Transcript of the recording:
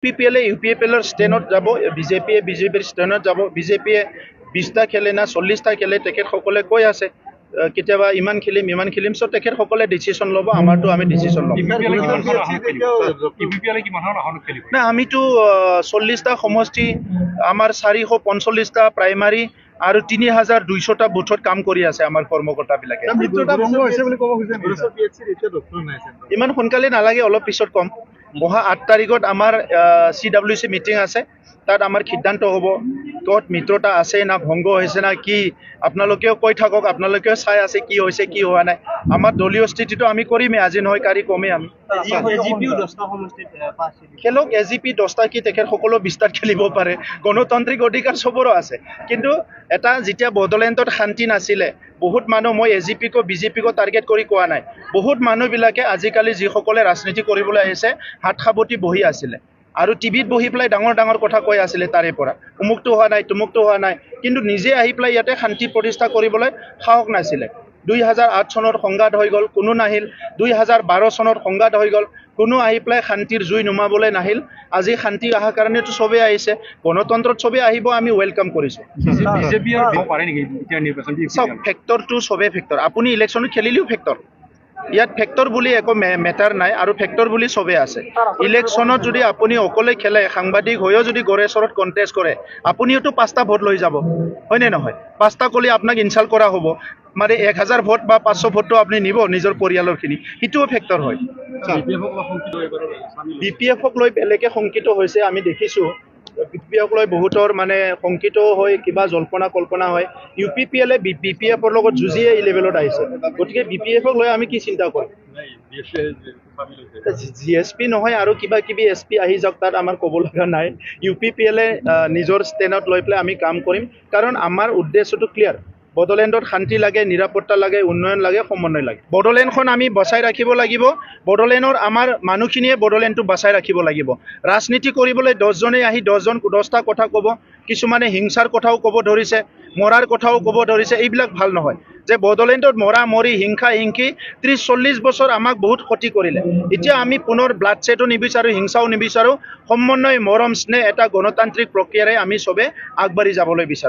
পিপিএলে ইউপিএফএলৰ ষ্টেণ্ডত যাব, বিজেপিয়ে বিজেপিৰ ষ্টেণ্ডত যাব। বিজেপিয়ে 20টা খেলে না 40টা খেলে, তেখেতসকলে কৈ আছে কেতিয়াবা ইমান খেলিম। চ' তেখেতসকলে ডিচিশ্যন ল'ব, আমাৰতো আমি ডিচিশ্যন ল'ম। না আমিতো 40টা সমষ্টি, আমাৰ 445টা প্ৰাইমাৰী আৰু 3200টা বুথত কাম কৰি আছে আমাৰ কৰ্মকৰ্তাবিলাকে। ইমান সোনকালে নালাগে, অলপ পিছত কম। অহা 8 তাৰিখত আমাৰ CWC মিটিং আছে, তাত আমাৰ সিদ্ধান্ত হ'ব ক'ত মিত্ৰতা আছে না ভংগ হৈছে না কি। আপোনালোকেও কৈ থাকক, আপোনালোকেও চাই আছে কি হৈছে কি হোৱা নাই। আমাৰ দলীয় স্থিতিটো আমি কৰিমেই, আজি নহয় কালি কমেই আমি। খেলক, এজিপি 10টা কি তেখেতসকলো 20টাত খেলিব পাৰে, গণতান্ত্ৰিক অধিকাৰ চবৰো আছে। কিন্তু এটা যেতিয়া বড়োলেণ্ডত শান্তি নাছিলে, বহুত মানুহ, মই এজিপিকো বিজেপিকো টাৰ্গেট কৰি কোৱা নাই, বহুত মানুহবিলাকে আজিকালি যিসকলে ৰাজনীতি কৰিবলৈ আহিছে হাত সাৱটি বহি আছিলে আৰু টিভিত বহি পেলাই ডাঙৰ কথা কৈ আছিলে, তাৰে পৰা অমুকটো হোৱা নাই তুমুকটো হোৱা নাই, কিন্তু নিজে আহি পেলাই ইয়াতে শান্তি প্ৰতিষ্ঠা কৰিবলৈ সাহস নাছিলে। 2008 চনত সংঘাত হৈ গ'ল, কোনো নাহিল। 2012 চনত সংঘাত হৈ গ'ল, কোনো আহি পেলাই শান্তিৰ জুই নুমাবলৈ নাহিল। আজি শান্তি অহাৰ কাৰণেতো চবেই আহিছে, গণতন্ত্ৰত চবেই আহিব, আমি ৱেলকাম কৰিছোঁ। চাওক, ফেক্টৰটো চবেই ফেক্টৰ। আপুনি ইলেকশ্যনত খেলিলেও ফেক্টৰ, ইয়াত ফেক্টৰ বুলি একো মেটাৰ নাই, আৰু ফেক্টৰ বুলি চবেই আছে। ইলেকশ্যনত যদি আপুনি অকলে খেলে, সাংবাদিক হৈও যদি গড়েশ্বৰত কণ্টেষ্ট কৰে, আপুনিওতো 5টা ভোট লৈ যাব, হয়নে নহয়? 5টা ক'লে আপোনাক ইনচাল্ট কৰা হ'ব, মানে 1000 ভোট বা 500 ভোটটো আপুনি নিব নিজৰ পৰিয়ালৰখিনি, সেইটোও ফেক্টৰ হয়। BPF-ক লৈ বেলেগে শংকিত হৈছে, আমি দেখিছোঁ। BPF-ক লৈ বহুতৰ মানে শংকিত হৈ কিবা জল্পনা কল্পনা হয়। UPPL-এ BPF-ৰ লগত যুঁজিয়ে এই লেভেলত আহিছে, গতিকে BPF-ক লৈ আমি কি চিন্তা কৰিম? GSP নহয় আৰু কিবা কিবি SP আহি যাওক, তাত আমাৰ ক'ব লগা নাই। UPPL-এ নিজৰ ষ্টেণ্ডত লৈ পেলাই আমি কাম কৰিম, কাৰণ আমাৰ উদ্দেশ্যটো ক্লিয়াৰ। বড়োলেণ্ডত শান্তি লাগে, নিৰাপত্তা লাগে, উন্নয়ন লাগে, সমন্বয় লাগে। বড়োলেণ্ডখন আমি বচাই ৰাখিব লাগিব। বড়োলেণ্ডৰ আমাৰ মানুহখিনিয়ে বড়োলেণ্ডটো বচাই ৰাখিব লাগিব। ৰাজনীতি কৰিবলৈ 10জনেই আহি 10টা কথা ক'ব, কিছুমানে হিংসাৰ কথাও ক'ব ধৰিছে, মৰাৰ কথাও ক'ব ধৰিছে। এইবিলাক ভাল নহয়, যে বড়োলেণ্ডত মৰা মৰি হিংসা হিংসি 30-40 বছৰ আমাক বহুত ক্ষতি কৰিলে। এতিয়া আমি পুনৰ ব্লাড ছেডো নিবিচাৰোঁ, হিংসাও নিবিচাৰোঁ। সমন্বয়, মৰম, স্নেহ, এটা গণতান্ত্ৰিক প্ৰক্ৰিয়াৰে আমি চবে আগবাঢ়ি যাবলৈ বিচাৰোঁ।